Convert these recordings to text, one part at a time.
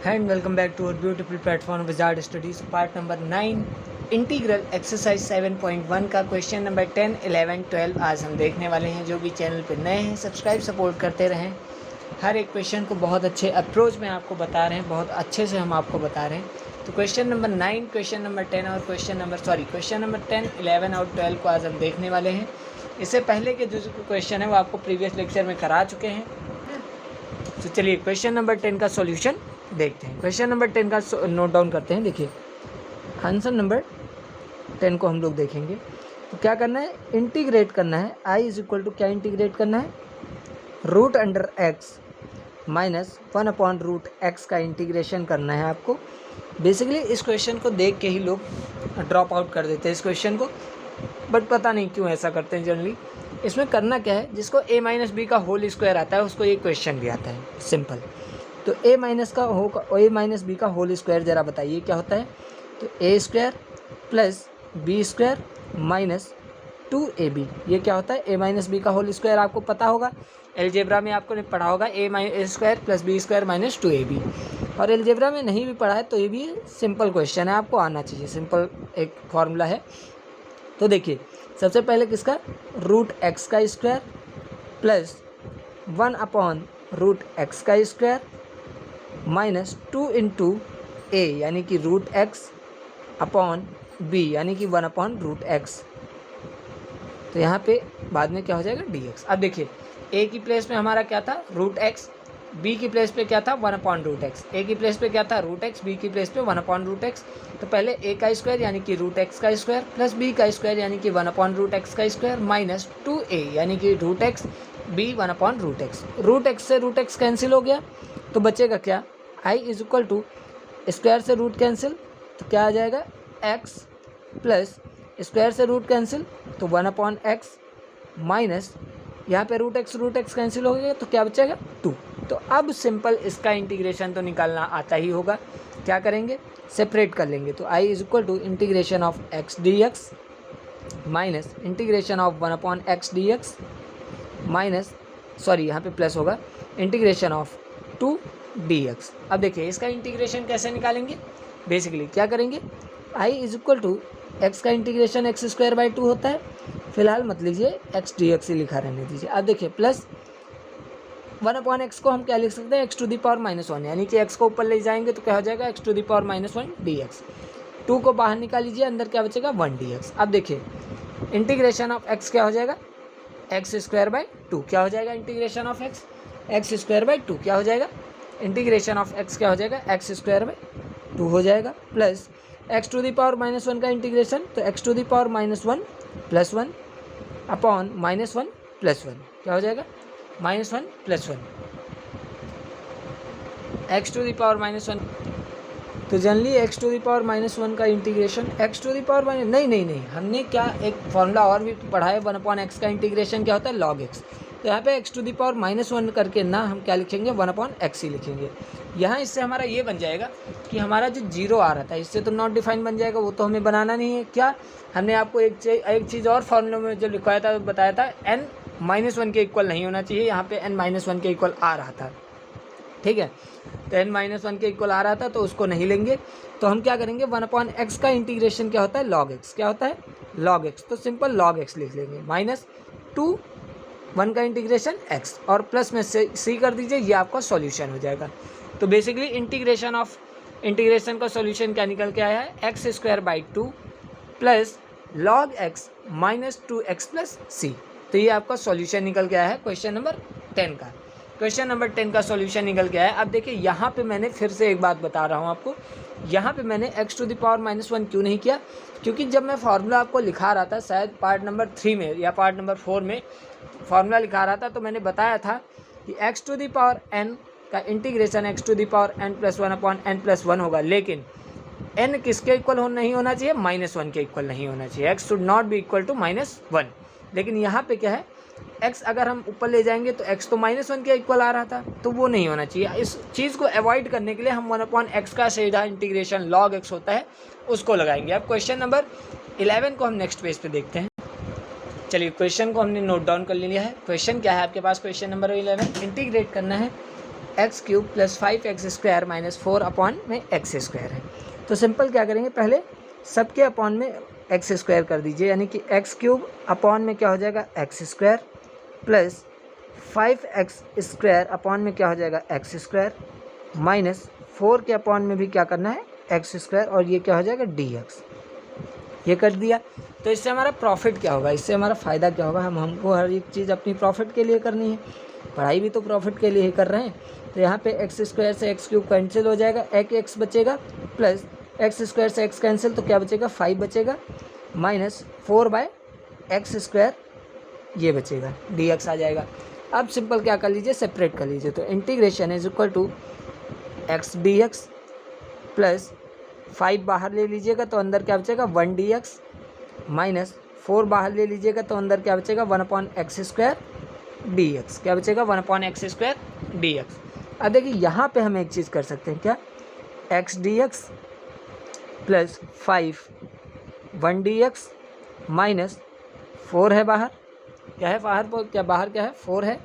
And welcome back to our beautiful platform wizard studies part number 9 integral exercise 7.1 का question number 10, 11, 12 आज हम देखने वाले हैं। जो भी चैनल पर नए हैं सब्सक्राइब सपोर्ट करते रहें। हर एक क्वेश्चन को बहुत अच्छे अप्रोच में आपको बता रहे हैं, बहुत अच्छे से हम आपको बता रहे हैं। तो क्वेश्चन नंबर 9, क्वेश्चन नंबर 10 और क्वेश्चन नंबर 10, 11 और 12 को आज हम देखने वाले हैं। इससे पहले के जो क्वेश्चन है वो आपको प्रीवियस लेक्चर में करा चुके हैं। तो चलिए क्वेश्चन नंबर 10 का सॉल्यूशन देखते हैं। क्वेश्चन नंबर 10 का नोट डाउन करते हैं। देखिए आंसर नंबर 10 को हम लोग देखेंगे। तो क्या करना है, इंटीग्रेट करना है। आई इज इक्वल टू क्या इंटीग्रेट करना है, root under x minus 1/√x का इंटीग्रेशन करना है आपको। बेसिकली इस क्वेश्चन को देख के ही लोग ड्रॉप आउट कर देते हैं इस क्वेश्चन को, बट पता नहीं क्यों ऐसा करते हैं जनरली। इसमें करना क्या है, जिसको a-b का होल स्क्वायर आता है उसको ये क्वेश्चन भी आता है, सिंपल। तो a-b का होल स्क्वायर ज़रा बताइए क्या होता है। तो a² plus b² minus 2ab, ये क्या होता है, a-b का होल स्क्वायर आपको पता होगा, एलजेब्रा में आपको पढ़ा होगा a² plus b² minus 2ab। और एलजेब्रा में नहीं भी पढ़ा है तो ये भी सिंपल क्वेश्चन है, आपको आना चाहिए, सिंपल एक फॉर्मूला है। तो देखिए सबसे पहले किसका, √x का स्क्वायर प्लस 1/√x का स्क्वायर माइनस 2 इंटू a यानी कि √x/b यानी कि 1/√x। तो यहाँ पे बाद में क्या हो जाएगा, dx। अब देखिए a की प्लेस पे हमारा क्या था, √x, b की प्लेस पे क्या था, 1/√x। a की प्लेस पे क्या था, √x, b की प्लेस पे 1/√x। तो पहले a का स्क्वायर यानी कि √x का स्क्वायर प्लस b का स्क्वायर यानी कि 1/√x का स्क्वायर माइनस 2a यानी कि √x, b 1/√x। √x से √x कैंसिल हो गया तो बचेगा क्या, i is equal to square से रूट कैंसिल तो क्या आ जाएगा, x प्लस स्क्वायर से रूट कैंसिल तो 1/x माइनस यहाँ पे √x कैंसिल हो गया तो क्या बचेगा, 2। तो अब सिंपल इसका इंटीग्रेशन तो निकालना आता ही होगा। क्या करेंगे, सेपरेट कर लेंगे। तो i is equal to integration of x dx minus integration of 1/x dx minus, sorry यहाँ पे प्लस होगा, इंटीग्रेशन ऑफ 2 dx। अब देखिए इसका इंटीग्रेशन कैसे निकालेंगे, बेसिकली क्या करेंगे, i is equal to x का इंटीग्रेशन x² 2 होता है, फिलहाल मत लीजिए x dx ही लिखा रहने दीजिए। अब देखिए प्लस 1/x को हम क्या लिख सकते हैं, x⁻⁻1 यानी कि x को ऊपर ले जाएंगे तो क्या हो जाएगा, x⁻⁻1 dx। 2 को बाहर निकाल लीजिए, अंदर क्या बचेगा, 1 dx। अब देखिए इंटीग्रेशन ऑफ x क्या हो जाएगा, x² 2 क्या हो जाएगा, इंटीग्रेशन ऑफ x² 2 क्या हो जाएगा, इंटीग्रेशन ऑफ x क्या हो जाएगा, x² 2 हो जाएगा प्लस x⁻⁻1 का इंटीग्रेशन तो x⁻⁻1 प्लस 1 अपॉन -1 प्लस 1 क्या हो जाएगा, -1 प्लस 1 x⁻⁻1। तो जनरली x⁻⁻1 का इंटीग्रेशन नहीं, हमने क्या एक फॉर्मूला और भी पढ़ा है, 1/x का इंटीग्रेशन क्या होता है, log x। तो यहाँ पे x⁻⁻1 करके ना हम क्या लिखेंगे, 1/x ही लिखेंगे। यहाँ इससे हमारा ये बन जाएगा कि हमारा जो 0 आ रहा था इससे तो नॉट डिफाइन बन जाएगा, वो तो हमें बनाना नहीं है। क्या हमने आपको एक चीज़ और फॉर्मूले में जो लिखवाया था बताया था, n-1 के इक्वल नहीं होना चाहिए, यहाँ पे n-1 के इक्वल आ रहा था, ठीक है। तो n-1 के इक्वल आ रहा था तो उसको नहीं लेंगे। तो हम क्या करेंगे, 1/x का इंटीग्रेशन क्या होता है, log x। क्या होता है, log x। तो सिंपल log x लिख लेंगे, -2 1 का इंटीग्रेशन x और प्लस में से c कर दीजिए, ये आपका सॉल्यूशन हो जाएगा। तो बेसिकली इंटीग्रेशन का सॉल्यूशन क्या निकल के आया है, x² 2 plus log x minus 2x plus c। तो ये आपका सॉल्यूशन निकल के आया है क्वेश्चन नंबर 10 का। क्वेश्चन नंबर 10 का सॉल्यूशन निकल के आया है। अब देखिए यहाँ पे मैंने फिर से एक बात बता रहा हूँ आपको, यहाँ पे मैंने x⁻⁻1 क्यों नहीं किया, क्योंकि जब मैं फार्मूला आपको लिखा रहा था, शायद पार्ट नंबर 3 में या पार्ट नंबर 4 में फार्मूला लिखा रहा था, तो मैंने बताया था कि x⁻n का इंटीग्रेशन x⁻n प्लस 1/n+1 होगा, लेकिन n किसके इक्वल नहीं होना चाहिए, -1 के इक्वल नहीं होना चाहिए, x should not be equal to -1। लेकिन यहाँ पे क्या है, x अगर हम ऊपर ले जाएंगे तो x तो -1 के इक्वल आ रहा था, तो वो नहीं होना चाहिए। इस चीज़ को अवॉइड करने के लिए हम 1/x का सीधा इंटीग्रेशन log x होता है उसको लगाएंगे। अब क्वेश्चन नंबर 11 को हम नेक्स्ट पेज पे देखते हैं। चलिए क्वेश्चन को हमने नोट डाउन कर लिया है। क्वेश्चन क्या है आपके पास, क्वेश्चन नंबर 11 इंटीग्रेट करना है x cube plus 5x square minus 4 upon में एक्स स्क्वायर है। तो सिंपल क्या करेंगे, पहले सबके अपॉन में एक्स स्क्वायर कर दीजिए, यानी कि एक्स क्यूब अपॉन में क्या हो जाएगा x square plus 5x square upon में क्या हो जाएगा एक्स स्क्वायर माइनस 4 के अपॉन में भी क्या करना है एक्स स्क्वायर, और ये क्या हो जाएगा dx। ये कर दिया। तो इससे हमारा प्रॉफिट क्या होगा, इससे हमारा फ़ायदा क्या होगा, हमको हर एक चीज़ अपनी प्रॉफिट के लिए करनी है, पढ़ाई भी तो प्रॉफिट के लिए ही कर रहे हैं। तो यहाँ पे एक्स स्क्वायर से एक्स क्यूब कैंसिल हो जाएगा, एक एक्स बचेगा प्लस एक्स स्क्वायर से एक्स कैंसिल, तो क्या बचेगा 5 बचेगा माइनस 4/x स्क्वायर ये बचेगा, dx आ जाएगा। अब सिंपल क्या कर लीजिए, सेपरेट कर लीजिए। तो integration is equal to x dx plus 5 बाहर ले लीजिएगा तो अंदर क्या बचेगा 1 dx माइनस 4 बाहर ले लीजिएगा तो अंदर क्या बचेगा 1/x स्क्वायर dx, क्या बचेगा 1/x स्क्वायर dx। अब देखिए यहाँ पे हम एक चीज़ कर सकते हैं, क्या x dx plus 5 1 dx minus 4 है बाहर, क्या है बाहर क्या है 4 है।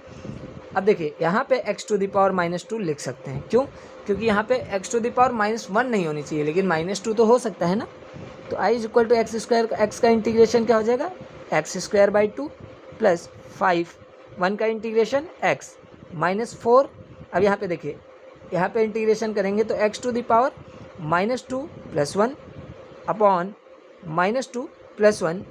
अब देखिए यहाँ पे x टू द पावर -2 लिख सकते हैं, क्यों, क्योंकि यहाँ पे x टू द पावर -1 नहीं होनी चाहिए, लेकिन -2 तो हो सकता है ना। तो i is equal to x square, x का इंटीग्रेशन क्या हो जाएगा एक्स स्क्वायर बाई 2 प्लस 5 1 का इंटीग्रेशन x माइनस 4। अब यहाँ पे देखिए, यहाँ पे इंटीग्रेशन करेंगे तो x to the power -2 plus 1 upon -2 plus 1,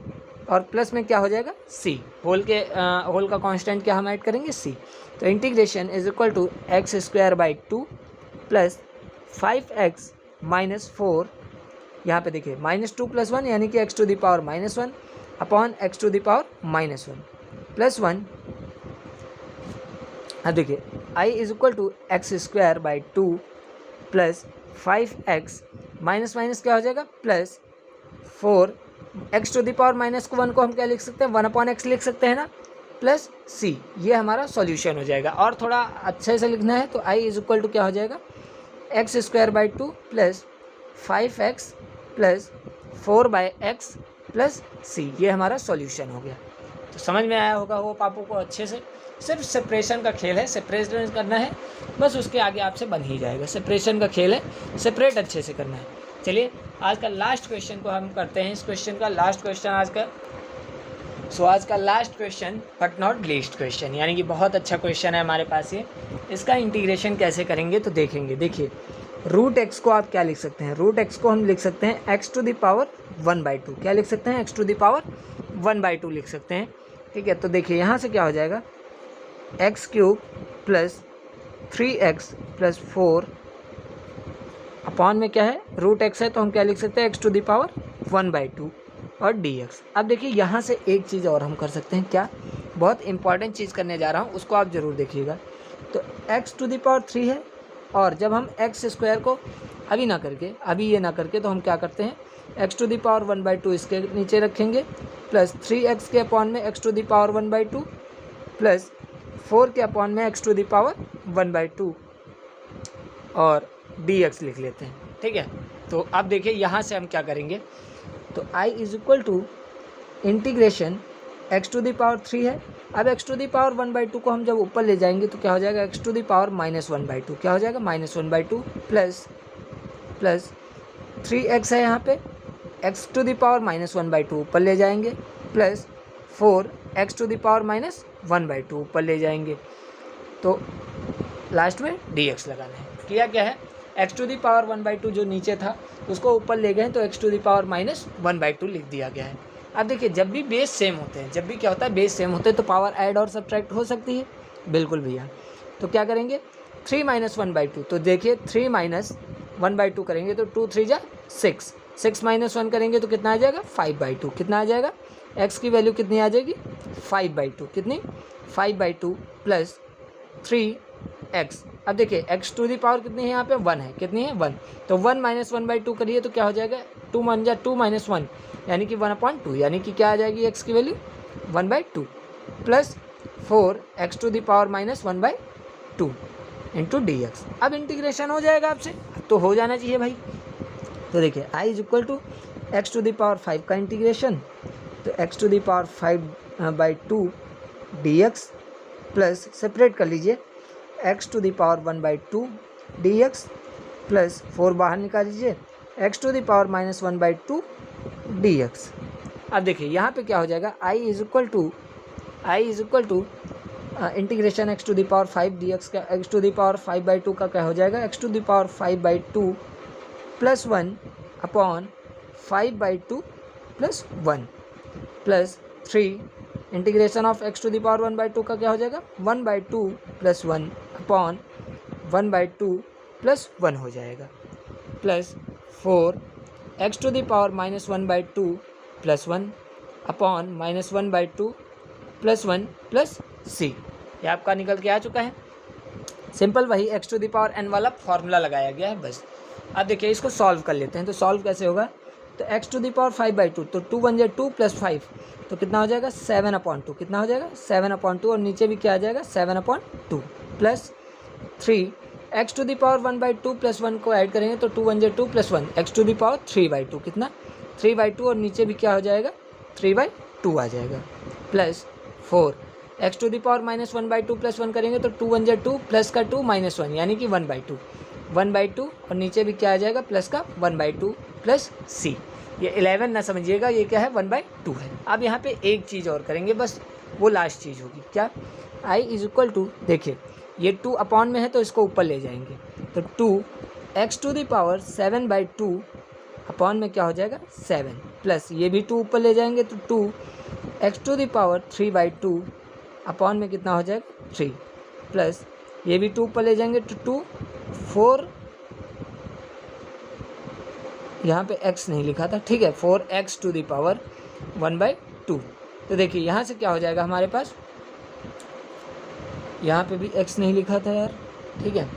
और प्लस में क्या हो जाएगा c, होल का कांस्टेंट क्या हम ऐड करेंगे c। तो integration is equal to x square by 2 plus 5x minus 4, यहाँ पे देखिए -2 प्लस 1 यानी कि x to the power -1 upon x to the power -1 plus 1। अब देखिए i is equal to x square by 2 plus 5x minus minus क्या हो जाएगा plus 4, x to the power -1 को हम क्या लिख सकते हैं 1/x लिख सकते हैं ना, प्लस c। ये हमारा सॉल्यूशन हो जाएगा। और थोड़ा अच्छे से लिखना है तो i इज इक्वल टू क्या हो जाएगा x square by 2 plus 5x plus 4/x plus c, ये हमारा सॉल्यूशन हो गया। तो समझ में आया होगा वो पापू को अच्छे से। सिर्फ सेपरेशन का खेल है, सेपरेशन करना है बस, उसके आगे आपसे बन ही जाएगा। सेपरेशन का खेल है, सेपरेट अच्छे से करना है। चलिए आज का लास्ट क्वेश्चन को हम करते हैं। इस क्वेश्चन का लास्ट क्वेश्चन आज का, आज का last question but not least question, यानी कि बहुत अच्छा क्वेश्चन है हमारे पास ये। इसका इंटीग्रेशन कैसे करेंगे तो देखेंगे। देखिए रूट एक्स को आप क्या लिख सकते हैं, रूट एक्स को हम लिख सकते हैं एक्स टू द पावर 1/2, क्या लिख सकते हैं एक्स टू द पावर 1/2 लिख सकते हैं, ठीक है। तो देखिए यहाँ से क्या हो जाएगा x cube plus 3x plus 4 upon में क्या है रूट एक्स है, तो हम क्या लिख सकते हैं एक्स टू द पावर 1/2 और dx। अब देखिए यहाँ से एक चीज़ और हम कर सकते हैं, क्या, बहुत इंपॉर्टेंट चीज़ करने जा रहा हूँ, उसको आप ज़रूर देखिएगा। तो x टू द पावर 3 है, और जब हम एक्स स्क्वायर को अभी ये ना करके तो हम क्या करते हैं एक्स टू द पावर 1/2 इसके नीचे रखेंगे प्लस 3x के अपॉन में x to the power 1/2 plus 4 के अपॉन में एक्स टू द पावर 1/2 और dx लिख लेते हैं, ठीक है। तो अब देखिए यहाँ से हम क्या करेंगे, तो i is equal to integration x to the power 3 है। अब एक्स टू द पावर 1/2 को हम जब ऊपर ले जाएंगे तो क्या हो जाएगा एक्स टू द पावर -1/2, क्या हो जाएगा -1/2 प्लस 3x है यहाँ पे, एक्स टू द पावर -1/2 ऊपर ले जाएंगे plus 4x to the power -1/2 ऊपर ले जाएंगे, तो लास्ट में dx लगाना है। किया क्या है एक्स टू द पावर 1/2 जो नीचे था उसको ऊपर ले गए तो एक्स टू द पावर -1/2 लिख दिया गया है। अब देखिए जब भी बेस सेम होते हैं, जब भी क्या होता है बेस सेम होते हैं तो पावर ऐड और सब्ट्रैक्ट हो सकती है, बिल्कुल भैया। तो क्या करेंगे 3 - 1/2, तो देखिए 3 - 1/2 करेंगे तो 2 3 जा 6, 6 - 1 करेंगे तो कितना आ जाएगा 5/2, कितना आ जाएगा x की वैल्यू कितनी आ जाएगी 5/2, कितनी 5/2 प्लस 3x। अब देखिए x टू दी पावर कितनी है यहाँ पे 1 है, कितनी है 1, तो 1 - 1/2 करिए तो क्या हो जाएगा 2 - 2 - 1 यानी कि 1/2, यानी कि क्या आ जाएगी x की value 1/2 plus 4x to the power -1/2 into dx। अब इंटीग्रेशन हो जाएगा आपसे, तो हो जाना चाहिए भाई। तो देखिए i is equal to x to the power 5 का इंटीग्रेशन, तो x to the power 5/2 dx plus separate कर लीजिए x to the power 1/2 dx plus 4 बाहर निकाल लीजिए x to the power -1/2 dx। अब देखिए यहाँ पे क्या हो जाएगा, i is equal to integration x to the power 5 dx का एक्स टू द पावर 5/2 का क्या हो जाएगा, x to the power 5/2 plus 1 upon 5/2 plus 1 plus 3 integration of x to the power 1/2 का क्या हो जाएगा, 1/2 प्लस 1 अपॉन 1/2 प्लस 1 हो जाएगा plus 4 x to the power -1/2 plus 1 upon -1/2 plus 1 plus c. ये आपका निकल के आ चुका है। सिंपल वही x to the power n वाला फॉर्मूला लगाया गया है बस। अब देखिए इसको सॉल्व कर लेते हैं। तो सॉल्व कैसे होगा, तो एक्स टू द पावर 5/2 तो 2 1 2 प्लस 5 तो कितना हो जाएगा 7/2, कितना हो जाएगा 7/2 और नीचे भी क्या आ जाएगा 7/2 plus 3 x to the power 1/2 plus 1 को ऐड करेंगे तो 2 1 2 plus 1 x to the power 3/2 कितना 3/2 और नीचे भी क्या हो जाएगा 3/2 आ जाएगा plus 4 x to the power -1/2 plus 1 करेंगे तो 2 1 2 प्लस का 2 -1 यानी कि 1/2 और नीचे भी क्या आ जाएगा प्लस का 1/2 प्लस सी। ये 11 ना समझिएगा, ये क्या है 1/2 है। अब यहाँ पे एक चीज़ और करेंगे बस, वो लास्ट चीज़ होगी क्या, i इज इक्वल टू, देखिए ये 2 अपॉन में है तो इसको ऊपर ले जाएंगे तो 2 x to the power 7/2 upon में क्या हो जाएगा 7 प्लस ये भी 2 ऊपर ले जाएंगे तो 2 x to the power 3/2 upon में कितना हो जाएगा 3 प्लस ये भी 2 ऊपर ले जाएंगे तो 2 4 यहाँ पे x नहीं लिखा था, ठीक है 4x टू द पावर 1/2। तो देखिए यहाँ से क्या हो जाएगा हमारे पास, यहाँ पे भी x नहीं लिखा था यार, ठीक है,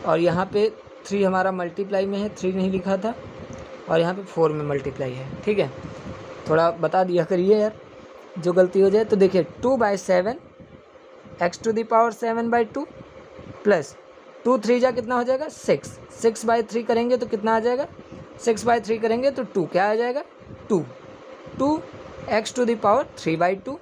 और यहाँ पे 3 हमारा मल्टीप्लाई में है, 3 नहीं लिखा था, और यहाँ पे 4 में मल्टीप्लाई है, ठीक है, थोड़ा बता दिया करिए यार जो गलती हो जाए। तो देखिए 2/7 x to the power 7/2 plus 2 3 जा कितना हो जाएगा 6/3 करेंगे तो कितना आ जाएगा 6/3 करेंगे तो 2 क्या आ जाएगा 2 x to the power 3/2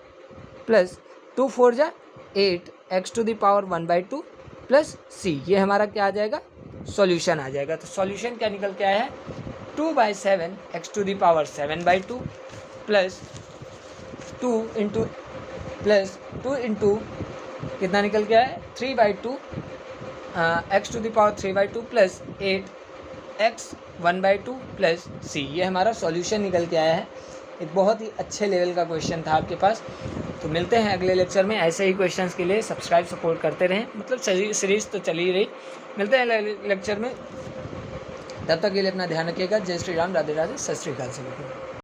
plus 2 4 जा 8 x to the power 1/2 plus c. ये हमारा क्या आ जाएगा सॉल्यूशन आ जाएगा। तो सॉल्यूशन क्या निकल के आया है 2/7 x to the power 7/2 plus 2 into कितना निकल के आया है 3/2 x to the power 3/2 plus 8 x 1/2 plus c. ये हमारा सॉल्यूशन निकल के आया है। एक बहुत ही अच्छे लेवल का क्वेश्चन था आपके पास। तो मिलते हैं अगले लेक्चर में। ऐसे ही क्वेश्चंस के लिए सब्सक्राइब सपोर्ट करते रहें, मतलब सीरीज़ तो चली ही रही। मिलते हैं अगले लेक्चर में, तब तक के लिए अपना ध्यान रखिएगा। जय श्री राम, राधे राधे, सत श्री अकाल सभी को।